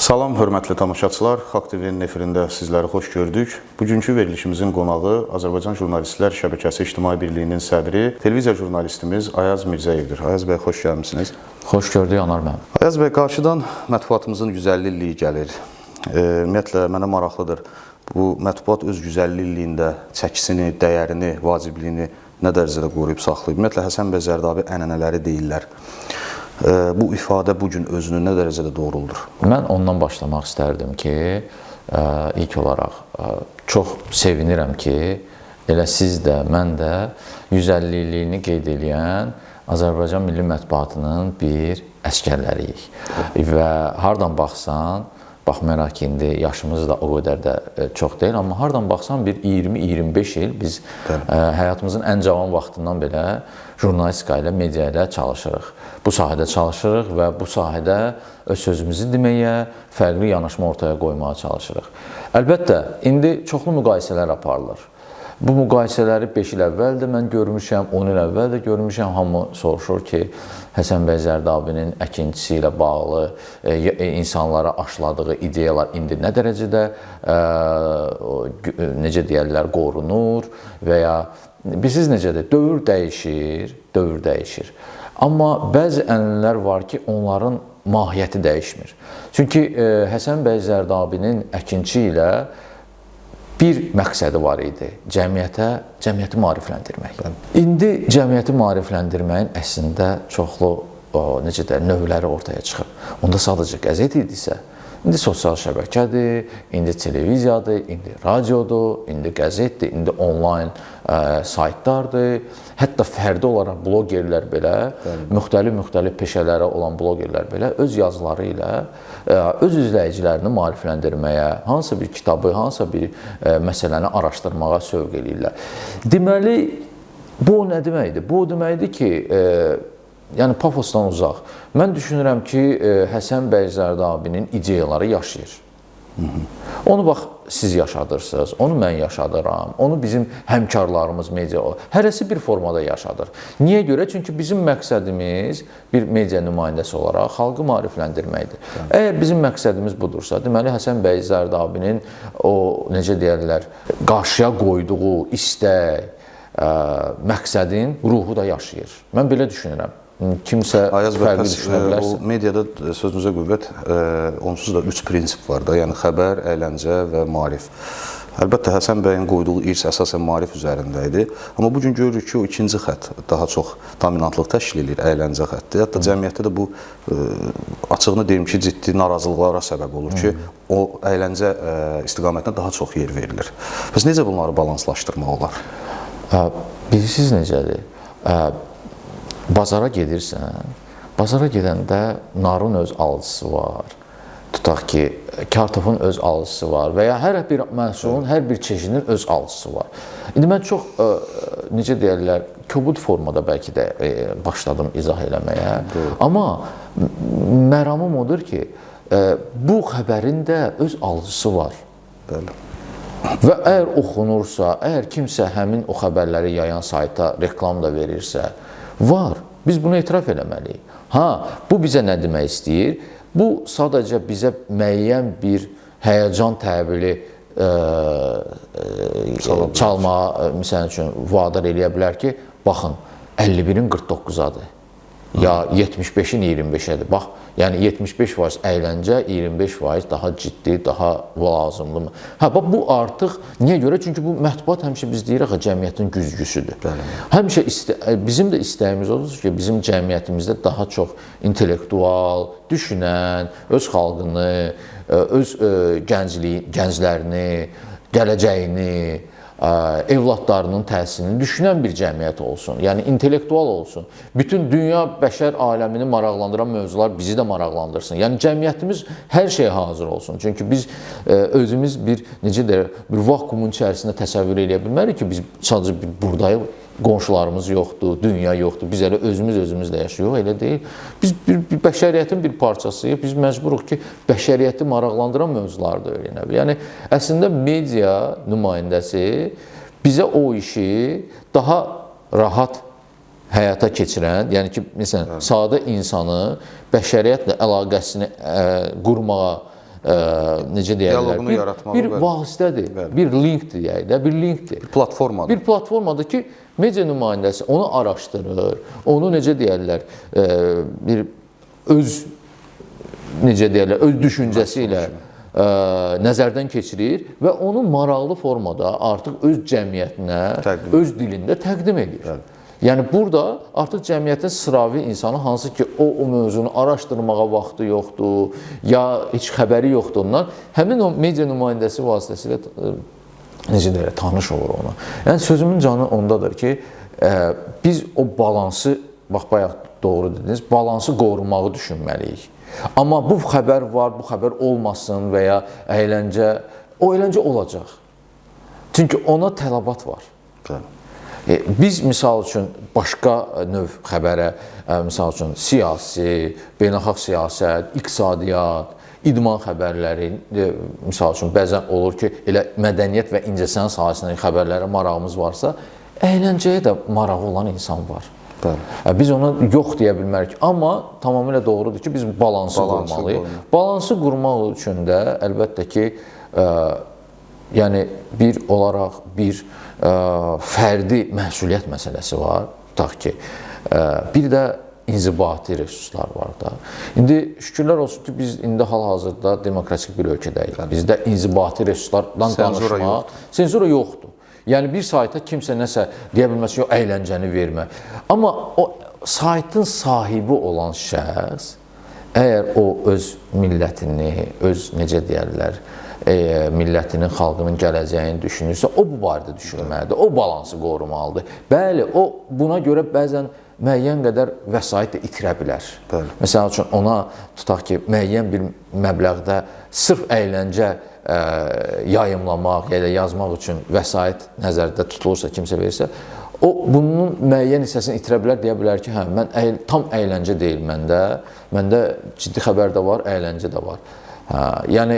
Salam, hörmətli tamaşaçılar. Xalq TV-nin efirində sizləri xoş gördük. Bugünkü verilişimizin qonağı Azərbaycan Jurnalistlər Şəbəkəsi İctimai Birliyinin sədri, televiziya jurnalistimiz Ayaz Mirzəyevdir. Ayaz bəy, xoş gəlmişsiniz. Xoş gördük, Anar müəllim. Ayaz bəy, qarşıdan mətbuatımızın 150 illiyi gəlir. Ümumiyyətlə, mənə maraqlıdır. Bu mətbuat öz 150 illiyində çəkisini, dəyərini, vacibliyini nə dərəcədə qoruyub saxlayıb? Ümumiyyətlə, Həsən bəy Zərdabi ənənələri deyirlər. Bu ifadə bugün özünü nə dərəcədə doğruldur? Mən ondan başlamaq istərdim ki, ilk olaraq çox sevinirəm ki, elə siz də, mən də 150 illiyini qeyd edən Azərbaycan milli mətbuatının bir əskərləriyik. Və hardan baxsan, baxmayaraq ki, indi yaşımız da o qədər də çox deyil, amma hardan baxsan bir 20-25 il biz həyatımızın ən cavan vaxtından belə jurnalistika ilə, media ilə çalışırıq. Bu sahədə çalışırıq və bu sahədə öz sözümüzü deməyə, fərqli yanaşma ortaya qoymağa çalışırıq. Əlbəttə, indi çoxlu müqayisələr aparılır. Bu müqayisələri 5 il əvvəl də mən görmüşəm, 10 il əvvəl də görmüşəm. Hamı soruşur ki, Həsən bəy Zərdabinin əkincisi ilə bağlı insanlara aşıladığı ideyalar indi nə dərəcədə, necə deyərlər, qorunur və ya bilirsiniz necədir? Dövr dəyişir, dövr dəyişir. Amma bəzi ənənələr var ki, onların mahiyyəti dəyişmir. Çünki Həsən bəy Zərdabinin əkinçi ilə bir məqsədi var idi, cəmiyyəti maarifləndirmək. İndi cəmiyyəti maarifləndirməyin əslində çoxlu növləri ortaya çıxıb. Onda sadəcə qəzet idisə, indi sosial şəbəkədir, indi televiziyadır, indi radiodur, indi qəzetdir, indi onlayn saytlardır. Hətta fərdi olaraq blogerlər belə, müxtəlif peşələrə olan blogerlər belə öz yazıları ilə öz izləyicilərini maarifləndirməyə, hansısa bir kitabı, hansısa bir məsələni araşdırmağa sövq eləyirlər. Deməli, bu nə deməkdir? Bu deməkdir ki, yəni pafosdan uzaq. Mən düşünürəm ki, Həsən bəy Zərdabinin ideyaları yaşayır. Onu bax, siz yaşadırsınız, onu mən yaşadıram, onu bizim həmkarlarımız media, hərəsi bir formada yaşadır. Niyə görə? Çünki bizim məqsədimiz bir media nümayəndəsi olaraq xalqı maarifləndirməkdir. Əgər bizim məqsədimiz budursa, deməli Həsən bəy Zərdabinin o, necə deyərlər, qarşıya qoyduğu istək, məqsədin ruhu da yaşayır. Mən belə düşünürəm. Kimsə fərqli düşünə bilərsə. O mediada sözünüzə qüvvət, onsuz da 3 prinsip var da, yəni xəbər, əyləncə və maarif. Əlbəttə, Həsən bəyin qoyduğu irs əsasən maarif üzərində idi. Amma bugün görürük ki, o ikinci xətt daha çox dominantlıq təşkil edir, əyləncə xətti. Hətta cəmiyyətdə də bu, açığını deyim ki, ciddi narazılıqlara səbəb olur ki, o əyləncə istiqamətinə daha çox yer verilir. Bəs necə bunları balanslaşdırmaq olar? Bilirsiniz necədir? Bazara gedirsən, bazara gedəndə narın öz alıcısı var, tutaq ki, kartofun öz alıcısı var və ya hər bir məhsulun, hər bir çeşidinin öz alıcısı var. İndi mən çox, necə deyərlər, kobud formada bəlkə də başladım izah eləməyə. Amma məramım odur ki, bu xəbərin də öz alıcısı var. Bəli. Və əgər oxunursa, əgər kimsə həmin o xəbərləri yayan sayta reklam da verirsə, var. Biz bunu etiraf eləməliyik. Bu bizə nə demək istəyir? Bu sadəcə bizə müəyyən bir həyəcan təbili çalmağa, məsəl üçün, vadar eləyə bilər ki, baxın, 51-in 49-adır. Ya 75-in 25-ədir. Bax, yəni 75% əyləncə, 25% daha ciddi, daha lazımlı. Bax, bu artıq niyə görə? Çünki bu mətbuat həmişə biz deyirik, cəmiyyətin güzgüsüdür. Həmişə bizim də istəyimiz odur ki, bizim cəmiyyətimizdə daha çox intellektual, düşünən, öz xalqını, öz gənclərini, gələcəyini, evladlarının təhsilini düşünən bir cəmiyyət olsun, yəni intellektual olsun. Bütün dünya bəşər aləmini maraqlandıran mövzular bizi də maraqlandırsın. Yəni cəmiyyətimiz hər şeyə hazır olsun. Çünki biz özümüz bir, necə deyək, bir vakuumun içərisində təsəvvür eləyə bilmərik ki, biz sadəcə buradayıq, qonşularımız yoxdur, dünya yoxdur, biz elə özümüzlə yaşayıq, elə deyil. Biz bəşəriyyətin bir parçasıyıq, biz məcburuq ki, bəşəriyyəti maraqlandıran mövzuları da öyrənək. Yəni, əslində media nümayəndəsi bizə o işi daha rahat həyata keçirən, yəni ki, məsələn, sadə insanı bəşəriyyətlə əlaqəsini qurmağa necə deyirlər, Dialoqunu yaratmağı, bir bəli. vasitədir, bir linkdir, yəni də, bir linkdir. Platformadır. Bir platformadır ki, media nümayəndəsi onu araşdırır, onu necə deyirlər, bir öz necə deyirlər, öz düşüncəsi ilə nəzərdən keçirir və onu maraqlı formada artıq öz cəmiyyətinə, öz dilində təqdim edir. Yəni burada artıq cəmiyyətin sıravi insanı, hansı ki o mövzunu araşdırmağa vaxtı yoxdur, ya heç xəbəri yoxdur ondan, həmin o media nümayəndəsi vasitəsilə necə deyirlər, tanış olur ona. Yəni sözümün canı ondadır ki, biz o balansı, bax bayaq doğru dediniz, balansı qorumağı düşünməliyik. Amma bu xəbər var, bu xəbər olmasın və ya əyləncə, o əyləncə olacaq. Çünki ona tələbat var. Biz misal üçün başqa növ xəbərə, misal üçün siyasi, beynəlxalq siyasət, iqtisadiyyat, idman xəbərləri, misal üçün bəzən olur ki, elə mədəniyyət və incəsənət sahəsindəki xəbərlərə marağımız varsa, əyləncəyə də marağı olan insan var. Biz ona yox deyə bilmərik, amma tamamilə doğrudur ki, biz balansı qurmalıyıq. Balansı qurmaq üçün də əlbəttə ki, yəni bir olaraq bir fərdi məsuliyyət məsələsi var, tutaq ki, bir də inzibati resurslar var da. İndi şükürlər olsun ki, biz indi hal-hazırda demokratik bir ölkədəyik. Bizdə inzibati resurslardan danışmaq, senzura yoxdur. Yəni bir sayta kimsə nəsə deyə bilməsi, yox, əyləncəni vermə. Amma o saytın sahibi olan şəxs, əgər o öz millətini, öz necə deyərlər, millətinin, xalqının gələcəyini düşünürsə, o bu barədə düşünməlidir, o balansı qorumalıdır. Bəli, o buna görə bəzən müəyyən qədər vəsait də itirə bilər. Məsəl üçün, ona tutaq ki, müəyyən bir məbləğdə sırf əyləncə yayımlamaq ya da yazmaq üçün vəsait nəzərdə tutulursa, kimsə verirsə, o bunun müəyyən hissəsini itirə bilər, deyə bilər ki, hə, mən tam əyləncə deyil məndə ciddi xəbər də var, əyləncə də var. Yəni,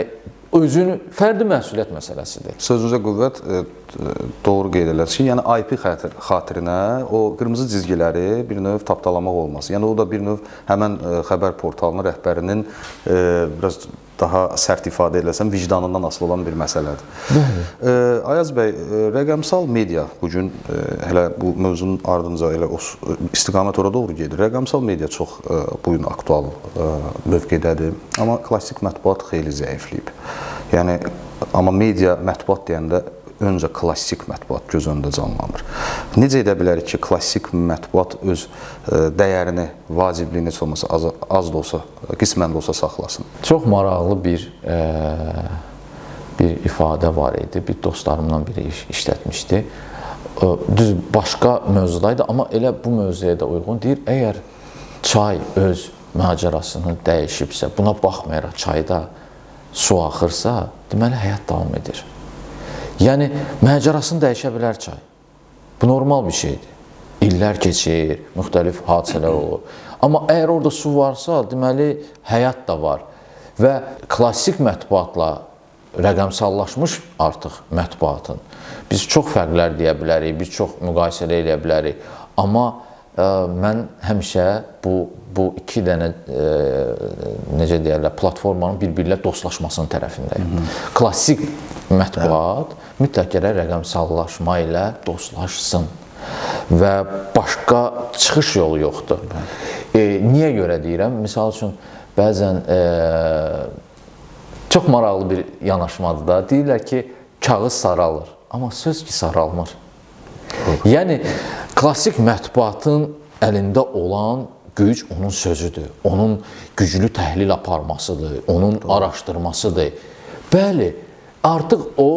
özünü, fərdi məsuliyyət məsələsidir. Sözünüzə qüvvət, doğru qeyd edərsiniz ki, yəni IP xatirinə o qırmızı cizgiləri bir növ tapdalamaq olmaz. Yəni, o da bir növ həmən xəbər portalının rəhbərinin biraz daha sərt ifadə ediləsəm, vicdanından asılı olan bir məsələdir. Ayaz bəy, rəqəmsal media bugün, hələ bu mövzunun ardınca elə istiqamət ora doğru gedir. Rəqəmsal media çox bugün aktual mövqedədir, amma klassik mətbuat xeyli zəifləyib. Yəni, amma media mətbuat deyəndə öncə klassik mətbuat göz önündə canlanır. Necə edə bilərik ki, klassik mətbuat öz dəyərini, vacibliyini heç olmasa az da olsa, qismən də olsa saxlasın? Çox maraqlı bir ifadə var idi. Bir dostlarımdan biri işlətmişdi. Düz başqa mövzudaydı, amma elə bu mövzuya da uyğun deyir. Əgər çay öz macərasını dəyişibsə, buna baxmayaraq çayda su axırsa, deməli həyat davam edir. Yəni, macərasını dəyişə bilər çay. Bu normal bir şeydir. İllər keçir, müxtəlif hadisələr olur. Amma əgər orada su varsa, deməli, həyat da var. Və klassik mətbuatla rəqəmsallaşmış artıq mətbuatın biz çox fərqlər deyə bilərik, biz çox müqayisələr eləyə bilərik. Amma mən həmişə bu iki dənə, necə deyərlər, platformanın bir-birlə dostlaşmasının tərəfindəyim. Klassik mətbuat mütləq gərək rəqəmsallaşma ilə dostlaşsın və başqa çıxış yolu yoxdur. Niyə görə deyirəm? Misal üçün, bəzən çox maraqlı bir yanaşmadır da, deyirlər ki, kağız saralır, amma söz ki, saralmır. Yəni, klassik mətbuatın əlində olan güc onun sözüdür, onun güclü təhlil aparmasıdır, onun araşdırmasıdır. Bəli, artıq o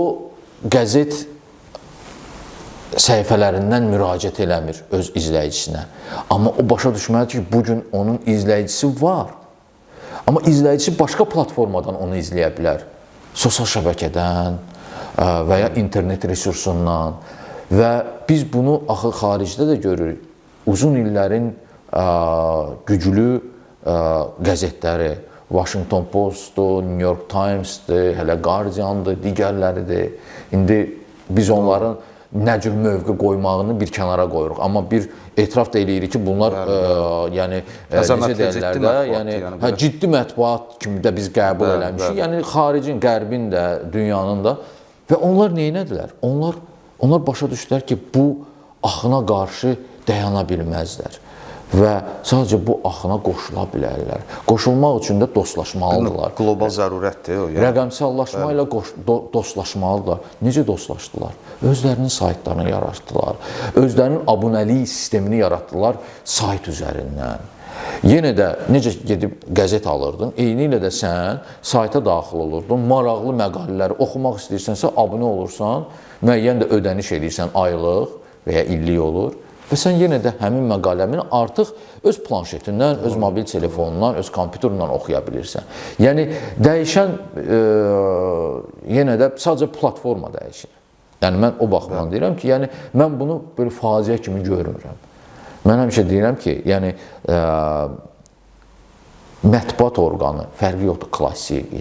qəzet səhifələrindən müraciət eləmir öz izləyicisinə. Amma o başa düşməlidir ki, bugün onun izləyicisi var. Amma izləyicisi başqa platformadan onu izləyə bilər. Sosial şəbəkədən və ya internet resursundan. Və biz bunu axı xaricdə də görürük. Uzun illərin güclü qəzetləri, Washington Postdur, New York Times'dır, hələ Guardian'dır, digərləridir. İndi biz onların nə cür mövqe qoymağını bir kənara qoyuruq. Amma bir etiraf da eləyirik ki, bunlar yəni necə deyirlər də, yəni ciddi mətbuat kimi də biz qəbul eləmişik. Yəni xaricin, qərbin də, dünyanın da və onlar nə etdilər? Onlar başa düşdülər ki, bu axına qarşı dayana bilməzlər və sadəcə bu axına qoşula bilərlər. Qoşulmaq üçün də dostlaşmalıdırlar. Qlobal zərurətdir o. Yəni. Rəqəmsallaşma ilə dostlaşmalıdırlar. Necə dostlaşdılar? Özlərinin saytlarını yaratdılar. Özlərinin abunəlik sistemini yaratdılar sayt üzərindən. Yenə də necə gedib qəzet alırdın, eyni ilə də sən sayta daxil olurdun, maraqlı məqalələri oxumaq istəyirsənsə abunə olursan, müəyyən də ödəniş edirsən aylıq və ya illik olur. Və sən yenə də həmin məqaləmini artıq öz planşetindən, öz mobil telefonundan, öz kompüterundan oxuya bilirsən. Yəni, dəyişən yenə də sadəcə platforma dəyişir. Yəni, mən o baxımdan deyirəm ki, yəni, mən bunu böyle faciə kimi görmürəm. Mən həmişə deyirəm ki, yəni, mətbuat orqanı, fərqi yoxdur, klassik,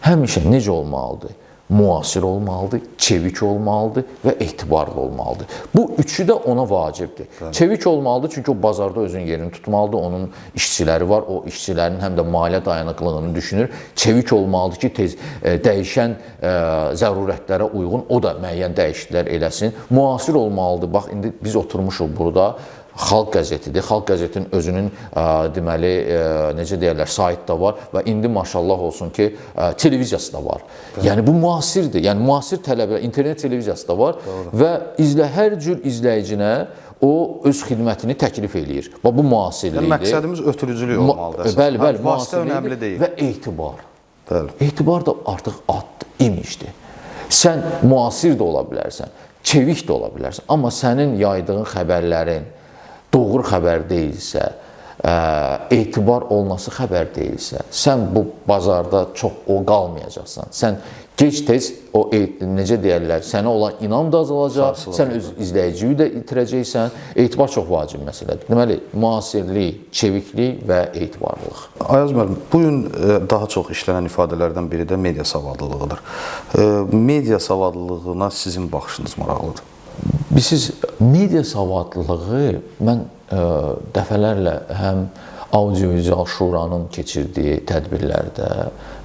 həmişə necə olmalıdır? Müasir olmalıdır, çevik olmalıdır və etibarlı olmalıdır. Bu üçü də ona vacibdir. Çevik olmalıdır çünki o bazarda özünün yerini tutmalıdır, onun işçiləri var, o işçilərin həm də maliyyə dayanıqlığını düşünür. Çevik olmalıdır ki, tez dəyişən zərurətlərə uyğun o da müəyyən dəyişikliklər eləsin. Müasir olmalıdır. Bax, indi biz oturmuşuq burada. Xalq qəzetidir. Xalq qəzetinin özünün deməli necə deyirlər, sayt da var və indi maşallah olsun ki, televiziyası da var. Yəni bu müasirdir. Yəni müasir tələbələr, internet televiziyası da var və hər cür izləyicinə o öz xidmətini təklif eləyir. Və bu müasirlikdir. Yəni məqsədimiz ötürücülük olmalıdır. Bəli, müasirlikdir və etibar. Etibar da artıq addır, imicdir. Sən müasir də ola bilərsən, çevik də ola bilərsən, amma sənin yaydığın xəbərlərin doğru xəbər deyilsə, etibar olması xəbər deyilsə, sən bu bazarda çox o qalmayacaqsan. Sən gec-tez o necə deyirlər, sənə olan inam da azalacaq, sən öz izləyiciyi də itirəcəksən. Etibar çox vacib məsələdir. Deməli, müasirlik, çeviklik və etibarlılıq. Ayaz müəllim, bu gün daha çox işlənən ifadələrdən biri də media savadlılığıdır. Media savadlılığına sizin baxışınız maraqlıdır. Siz media savadlılığı mən dəfələrlə həm audiovizual şuranın keçirdiyi tədbirlərdə,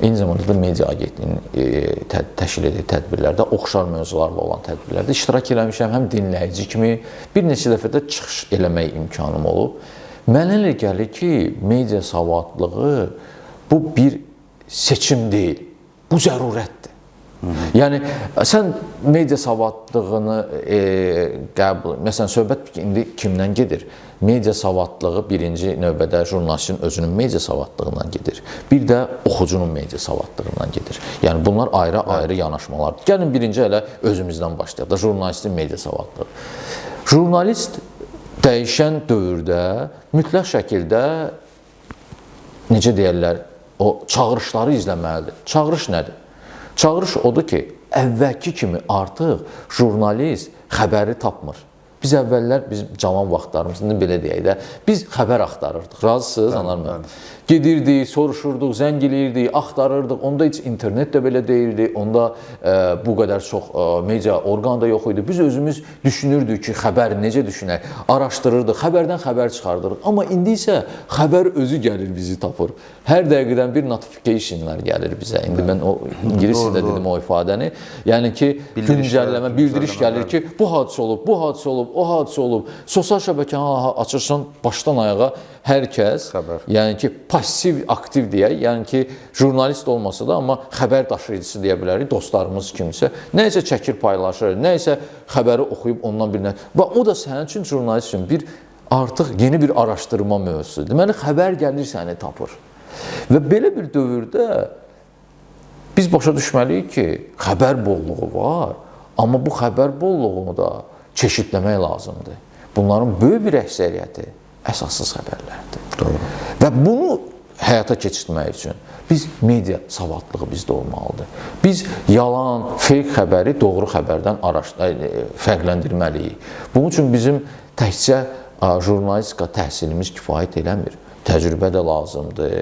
eyni zamanda da media agentliyinin təşkil etdiyi tədbirlərdə, oxşar mövzularla olan tədbirlərdə iştirak eləmişəm, həm dinləyici kimi bir neçə dəfə də çıxış eləmək imkanım olub. Mənə elə gəlir ki, media savadlığı bu bir seçim deyil, bu zərurətdir. Yəni, sən media savadlığını məsələn, söhbət indi kimdən gedir? Media savadlığı birinci növbədə jurnalistin özünün media savadlığından gedir. Bir də oxucunun media savadlığından gedir. Yəni, bunlar ayrı-ayrı yanaşmalardır. Gəlin, birinci elə özümüzdən başlayaq da, jurnalistin media savadlığı. Jurnalist dəyişən dövrdə mütləq şəkildə, necə deyərlər, o çağırışları izləməlidir. Çağırış nədir? Çağırış odur ki, əvvəlki kimi artıq jurnalist xəbəri tapmır. Biz əvvəllər, biz cavan vaxtlarımızda belə deyək də, biz xəbər axtarırdıq. Razısınız, anlarım. Gedirdik, soruşurduq, zəng eləyirdik, axtarırdıq. Onda heç internet də belə deyildi. Onda bu qədər çox media orqanı da yox idi. Biz özümüz düşünürdük ki, xəbər necə düşünək? Araşdırırdıq, xəbərdən xəbər çıxardırıq. Amma indi isə xəbər özü gəlir, bizi tapır. Hər dəqiqədən bir notificationlar gəlir bizə. İndi mən o ingiliscədə dedim o ifadəni. Yəni ki, güncəlləmə, bildiriş gəlir ki, bu hadisə olub, bu hadisə olub, o hadisə olub. Sosial şəbəkəni açırsan, başdan ayağa hər kəs, yəni ki, passiv, aktiv deyək, yəni ki, jurnalist olmasa da, amma xəbər daşıyıcısı deyə bilərik, dostlarımız kimsə, nə isə çəkir, paylaşır, nə isə xəbəri oxuyub ondan birinə. Və o da sənin üçün, jurnalist üçün bir artıq yeni bir araşdırma mövzusudur. Deməli, xəbər gəlir, səni tapır. Və belə bir dövrdə biz başa düşməliyik ki, xəbər bolluğu var, amma bu xəbər bolluğunu da çeşidləmək lazımdır. Bunların böyük bir əksəriyyəti əsassız xəbərlərdir. Doğru. Və bunu həyata keçirmək üçün biz media savadlığı bizdə olmalıdır. Biz yalan, fake xəbəri doğru xəbərdən fərqləndirməliyik. Bunun üçün bizim təkcə jurnalistika təhsilimiz kifayət eləmir. Təcrübə də lazımdır.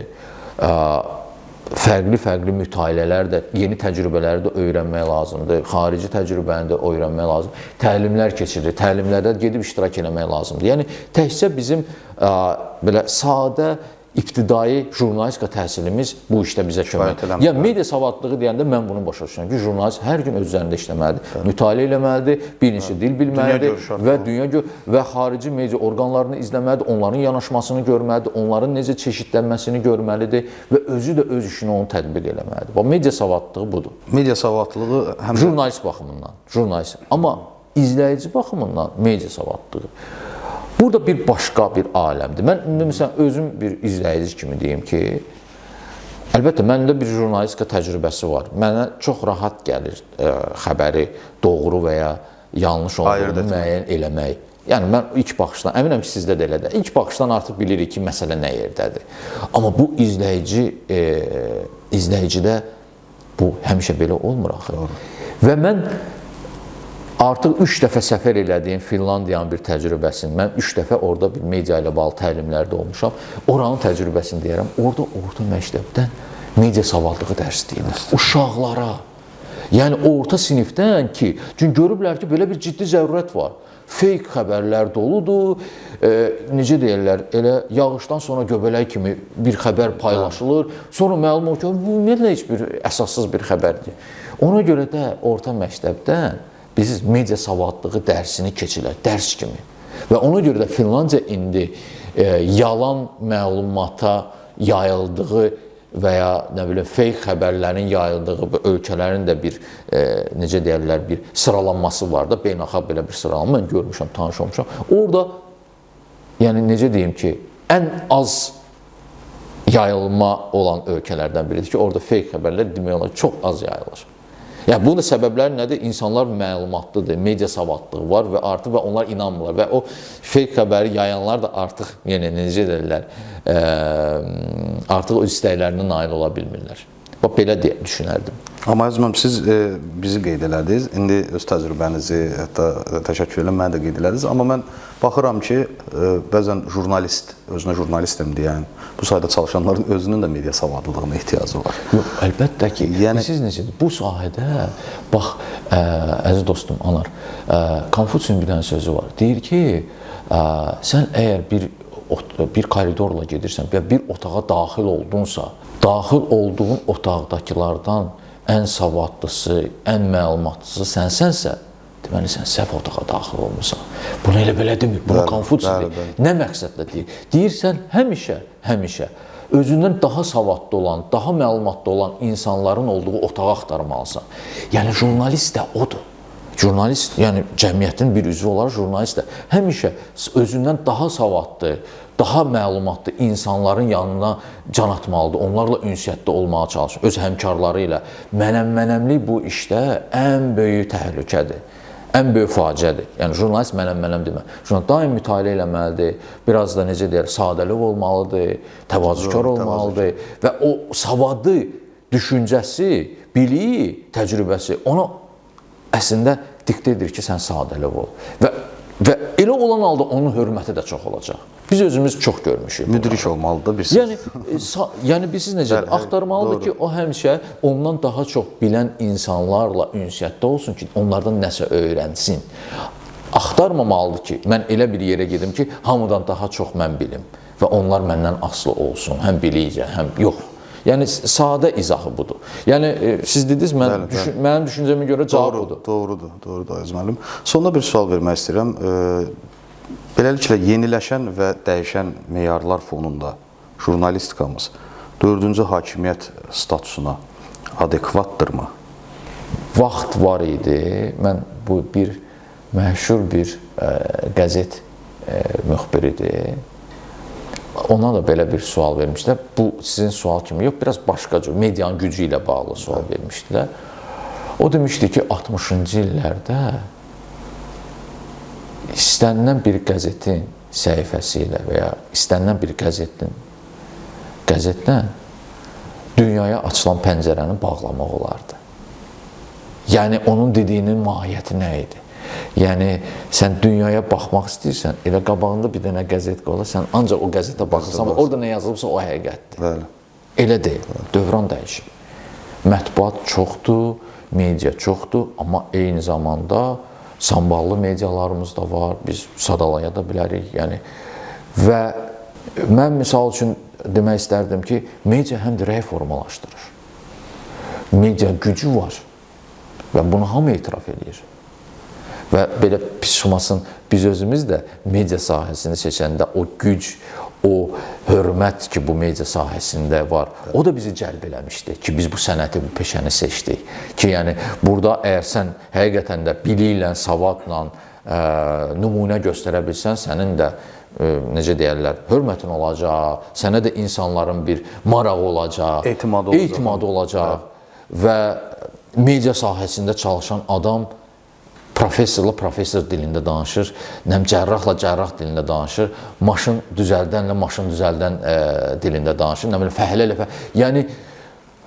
fərqli mütaliələr də, yeni təcrübələri də öyrənmək lazımdır. Xarici təcrübəni də öyrənmək lazımdır. Təlimlər keçirilir. Təlimlərdə gedib iştirak etmək lazımdır. Yəni təkcə bizim belə sadə ibtidai jurnalistika təhsilimiz bu işdə bizə kömək edir. Yəni media savadlılığı deyəndə mən bunu başa düşürəm ki, jurnalist hər gün öz üzərində işləməlidir, mütaliə eləməlidir, bir neçə dil bilməlidir və və xarici media orqanlarını izləməlidir, onların yanaşmasını görməlidir, onların necə çeşidlənməsini görməlidir və özü də öz işini onu tətbiq eləməlidir. Bax, media savadlılığı budur. Media savadlılığı həm jurnalist baxımından, jurnalist. Amma izləyici baxımından media savadlılığı burada bir başqa bir aləmdir. Mən indi məsələn özüm bir izləyici kimi deyim ki, əlbəttə məndə bir jurnalistika təcrübəsi var. Mənə çox rahat gəlir xəbəri doğru və ya yanlış olduğunu müəyyən eləmək. Yəni mən ilk baxışdan, əminəm ki, sizdə də elədir. İlk baxışdan artıq bilirik ki, məsələ nə yerdədir. Amma bu izləyicidə bu həmişə belə olmur axı. Və mən artıq 3 dəfə səfər elədiyim Finlandiyanın bir təcrübəsini, mən 3 dəfə orada bir media ilə bağlı təlimlərdə olmuşam. Oranın təcrübəsini deyirəm. Orada orta məktəbdən media savadlılığı dərsi deyirlər. Uşaqlara. Yəni orta sinifdən ki, çünki görüblər ki, belə bir ciddi zərurət var. Fake xəbərlər doludur. Necə deyirlər, elə yağışdan sonra göbələk kimi bir xəbər paylaşılır. Sonra məlum olur ki, bu ümumiyyətlə heç bir əsassız bir xəbərdir. Ona görə də orta məktəbdən biz media savadlığı dərsini keçirək, dərs kimi. Və ona görə də Finlandiya indi yalan məlumata yayıldığı və ya nə bilim fake xəbərlərin yayıldığı ölkələrin də bir necə deyirlər, bir sıralanması var da, beynəlxalq belə bir sıralanma mən görmüşəm, tanış olmuşam. Orada yəni necə deyim ki, ən az yayılma olan ölkələrdən biridir ki, orada fake xəbərlər demək olar çox az yayılır. Yəni bunun da səbəbləri nədir? İnsanlar məlumatlıdır, media savadlığı var və artıq və onlar inanmırlar və o fake xəbəri yayanlar da artıq yəni necə deyirlər, artıq öz istəklərinə nail ola bilmirlər. Bax belə deyə düşünərdim. Amma Əzməm, siz bizi qeyd elədiniz, indi öz təcrübənizi, hətta təşəkkür edirəm, mənə də qeyd elədiniz. Amma mən baxıram ki, bəzən jurnalist, özünə jurnalistim deyən, bu sahədə çalışanların özünün də media savadlılığına ehtiyacı var. Yox, əlbəttə ki, siz necədir? Bu sahədə, bax, əziz dostum, Anar, Konfutsiyin bir dənə sözü var. Deyir ki, sən əgər bir koridorla gedirsən və bir otağa daxil oldunsa, daxil olduğun otaqdakılardan ən savadlısı, ən məlumatlısı sənsənsə, deməli sən səhv otağa daxil olmursan. Bunu elə belə demir, bunu Konfutsi deyir. Nə məqsədlə deyir? Deyir, sən həmişə özündən daha savadlı olan, daha məlumatlı olan insanların olduğu otağı axtarmalısan. Yəni, jurnalist də odur. Jurnalist, yəni cəmiyyətin bir üzvü olaraq jurnalist də həmişə özündən daha savadlı, daha məlumatlı insanların yanına can atmalıdır, onlarla ünsiyyətdə olmağa çalışır, öz həmkarları ilə. Mənəm-mənəmlik bu işdə ən böyük təhlükədir, ən böyük faciədir. Yəni, jurnalist mənəm-mənəm demə. Jurnalist daim mütaliə eləməlidir, biraz da necə deyər, sadəlik olmalıdır, təvazökar olmalıdır və o savadı, düşüncəsi, biliyi, təcrübəsi ona əslində diktə edir ki, sən sadəlik ol. Və elə olan halda onun hörməti də çox olacaq. Biz özümüz çox görmüşük. Müdrik olmalıdır bir söz. Yəni biz necədir? Axtarmalıdır ki, o həmişə ondan daha çox bilən insanlarla ünsiyyətdə olsun ki, onlardan nəsə öyrənsin. Axtarmamalıdır ki, mən elə bir yerə gedim ki, hamıdan daha çox mən bilim və onlar məndən asılı olsun, həm bilikcə, həm yox. Yəni, sadə izahı budur. Yəni, siz dediniz, mənim düşüncəmə görə cavab budur. Doğrudur, Əziz müəllim. Sonda bir sual vermək istəyirəm. Beləliklə, yeniləşən və dəyişən meyarlar fonunda jurnalistikamız 4-cü hakimiyyət statusuna adekvatdırmı? Vaxt var idi. Mən bu bir məşhur bir qəzet müxbiridir. Ona da belə bir sual vermişdilər. Bu sizin sual kimi yox, biraz başqa cür, medianın gücü ilə bağlı sual vermişdilər. O demişdi ki, 60-cı illərdə istənilən bir qəzetin səhifəsi ilə və ya istənilən bir qəzetdən dünyaya açılan pəncərəni bağlamaq olardı. Yəni, onun dediyinin mahiyyəti nə idi? Yəni, sən dünyaya baxmaq istəyirsən, elə qabağında bir dənə qəzet qoyula, sən ancaq o qəzetə baxırsan, orada nə yazılıbsa o həqiqətdir. Elə deyil. Dövran dəyişir. Mətbuat çoxdur, media çoxdur, amma eyni zamanda samballı medialarımız da var. Biz sadalaya da bilərik. Yəni və mən misal üçün demək istərdim ki, media həm də rəy formalaşdırır. Media gücü var və bunu hamı etiraf edir. Və belə pis çıxmasın, biz özümüz də media sahəsini seçəndə o güc, o hörmət ki, bu media sahəsində var, o da bizi cəlb eləmişdi ki, biz bu sənəti, bu peşəni seçdik. Ki, yəni, burada əgər sən həqiqətən də biliklə, savadla nümunə göstərə bilsən, sənin də, necə deyərlər, hörmətin olacaq, sənə də insanların bir marağı olacaq, etimadı olacaq və media sahəsində çalışan adam professorla professor dilində danışır, cərrahla cərrah dilində danışır, maşın düzəldənlə maşın düzəldən dilində danışır, fəhlə ilə fəhlə. Yəni,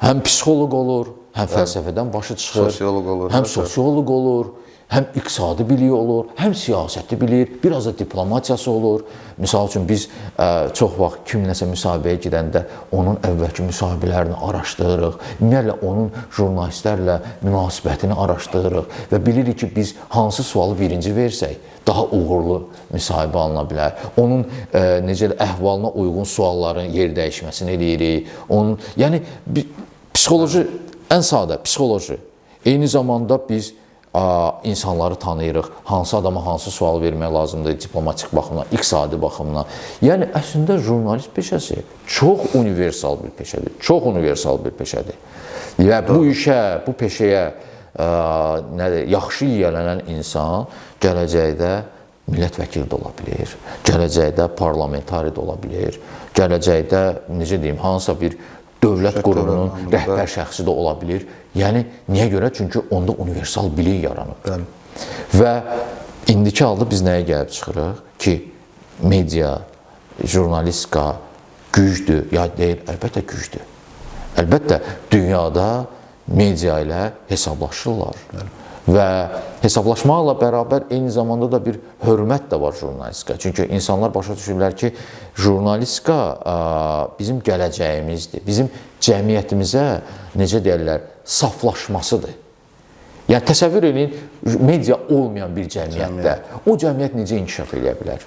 həm psixoloq olur, həm fəlsəfədən başı çıxır, həm sosioloq olur, həm iqtisadi biliyi olur, həm siyasəti bilir, biraz da diplomatiyası olur. Misal üçün, biz çox vaxt kiminləsə müsahibəyə gedəndə onun əvvəlki müsahibələrini araşdırırıq, ümumiyyətlə onun jurnalistlərlə münasibətini araşdırırıq və bilirik ki, biz hansı sualı birinci versək, daha uğurlu müsahibə alına bilər. Onun necə əhvalına uyğun sualların yer dəyişməsini eləyirik. Yəni, psixoloji, ən sadə psixoloji. Eyni zamanda biz insanları tanıyırıq, hansı adama hansı sual vermək lazımdır, diplomatik baxımdan, iqtisadi baxımdan. Yəni, əslində jurnalist peşəsi çox universal bir peşədir, çox universal bir peşədir. Və bu işə, bu peşəyə yaxşı yiyələnən insan gələcəkdə millət vəkili də ola bilir, gələcəkdə parlamentari də ola bilir, gələcəkdə, necə deyim, hansısa bir dövlət qurumunun rəhbər şəxsi də ola bilir. Yəni, niyə görə? Çünki onda universal bilik yaranıb. Və indiki halda biz nəyə gəlib çıxırıq ki, media, jurnalistika gücdür, ya deyil, əlbəttə gücdür. Əlbəttə, dünyada media ilə hesablaşırlar. Və hesablaşmaqla bərabər eyni zamanda da bir hörmət də var jurnalistika. Çünki insanlar başa düşürlər ki, jurnalistika bizim gələcəyimizdir. Bizim cəmiyyətimizə, necə deyərlər, saflaşmasıdır. Yəni, təsəvvür edin, media olmayan bir cəmiyyətdə o cəmiyyət necə inkişaf edə bilər?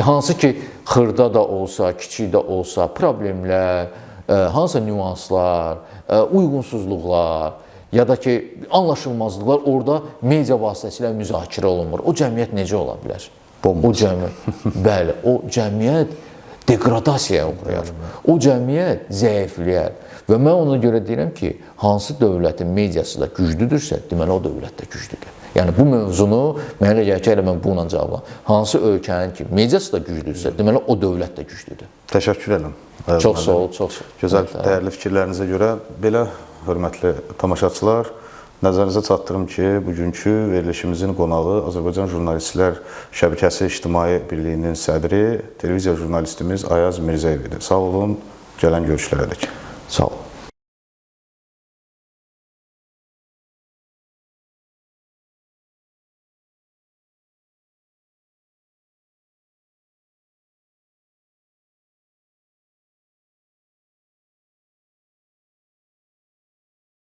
Hansı ki, xırda da olsa, kiçik də olsa, problemlər, hansısa nüanslar, uyğunsuzluqlar, ya da ki, anlaşılmazlıqlar orada media vasitəsilə müzakirə olunmur. O cəmiyyət necə ola bilər? Bəli, o cəmiyyət degradasiyaya uğrayar. O cəmiyyət zəifləyər. Və mən ona görə deyirəm ki, hansı dövlətin mediası da güclüdürsə, deməli o dövlət də güclüdür. Yəni, bu mövzunu mənə elə gəlir ki, elə mən bununla cavablam. Hansı ölkənin ki, mediası da güclüdürsə, deməli o dövlət də güclüdür. Təşəkkür edirəm. Çox sağ ol, çox sağ ol. Gözəl, dəyərli fikirlərinizə görə belə, hörmətli tamaşaçılar, nəzərinizə çatdırım ki, bugünkü verilişimizin qonağı Azərbaycan Jurnalistlər Şəbəkəsi İctimai Birliyinin sədri, televiziya jurnalistimiz Ayaz Mirzəyev idi. Sağ olun, gələn görüşlərədək. Sağ olun.